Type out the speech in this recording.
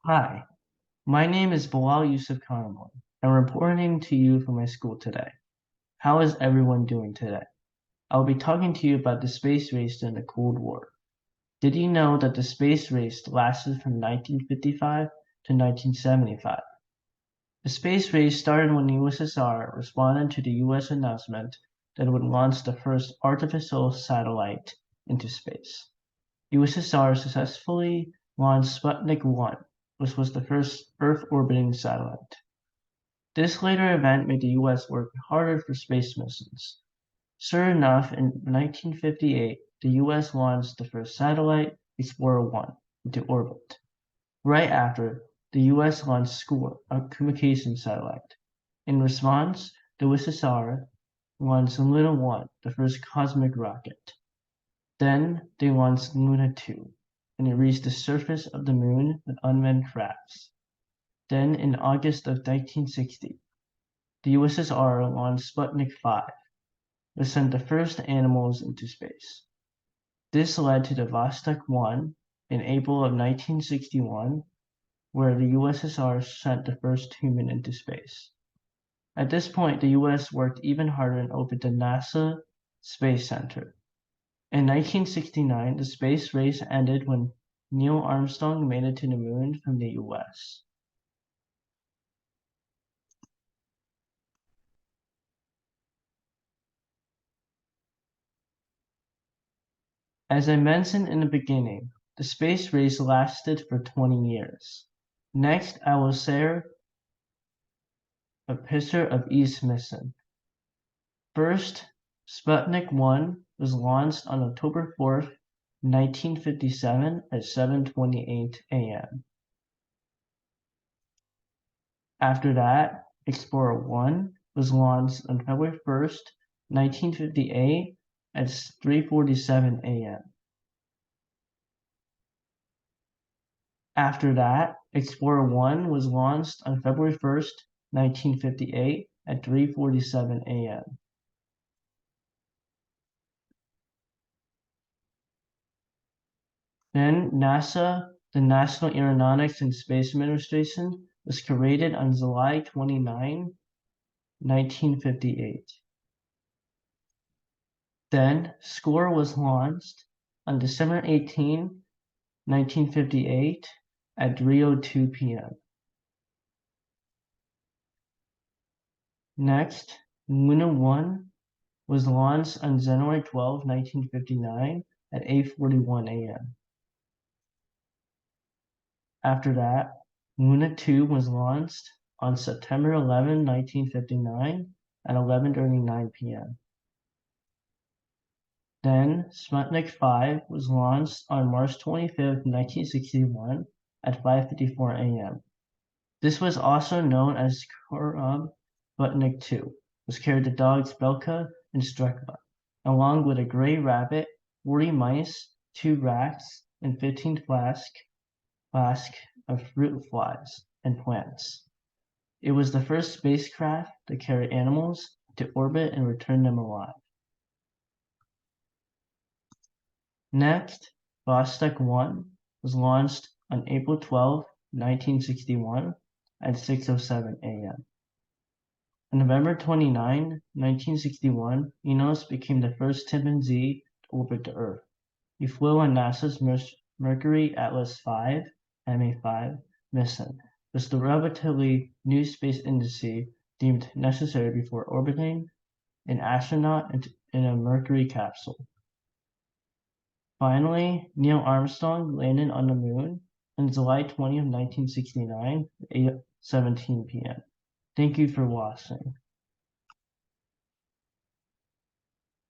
Hi, my name is Bilal Yusuf Kanaman. I'm reporting to you from my school today. How is everyone doing today? I'll be talking to you about the space race during the Cold War. Did you know that the space race lasted from 1955 to 1975? The space race started when the USSR responded to the US announcement that it would launch the first artificial satellite into space. USSR successfully launched Sputnik 1, which was the first Earth-orbiting satellite. This later event made the US work harder for space missions. Sure enough, in 1958, the US launched the first satellite, Explorer 1, into orbit. Right after, the US launched SCORE, a communication satellite. In response, the USSR launched Luna 1, the first cosmic rocket. Then they launched Luna 2, and it reached the surface of the moon with unmanned crafts. Then, in August of 1960, the USSR launched Sputnik 5, which sent the first animals into space. This led to the Vostok 1 in April of 1961, where the USSR sent the first human into space. At this point, the US worked even harder and opened the NASA Space Center. In 1969, the space race ended when Neil Armstrong made it to the moon from the US. As I mentioned in the beginning, the space race lasted for 20 years. Next, I will share a picture of each mission. First, Sputnik 1 was launched on October 4th, 1957 at 7:28 a.m. After that, Explorer 1 was launched on February 1st, 1958 at 3:47 a.m. After that, Explorer 1 was launched on February 1st, 1958 at 3:47 a.m. Then NASA, the National Aeronautics and Space Administration, was created on July 29, 1958. Then SCORE was launched on December 18, 1958 at 3:02 p.m. Next, Luna 1 was launched on January 12, 1959 at 8:41 a.m. After that, Luna 2 was launched on September 11, 1959 at 11:39 p.m. Then Sputnik 5 was launched on March 25, 1961 at 5:54 a.m. This was also known as Korab Sputnik 2, which carried the dogs Belka and Strekva, along with a gray rabbit, 40 mice, 2 rats, and 15 flasks of fruit flies and plants. It was the first spacecraft to carry animals to orbit and return them alive. Next, Vostok 1 was launched on April 12, 1961 at 6:07 a.m. On November 29, 1961, Enos became the first chimpanzee to orbit the Earth. He flew on NASA's Mercury Atlas V MA5 mission, which is the relatively new space industry deemed necessary before orbiting an astronaut in a Mercury capsule. Finally, Neil Armstrong landed on the moon on July 20, 1969 at 8:17 p.m. Thank you for watching.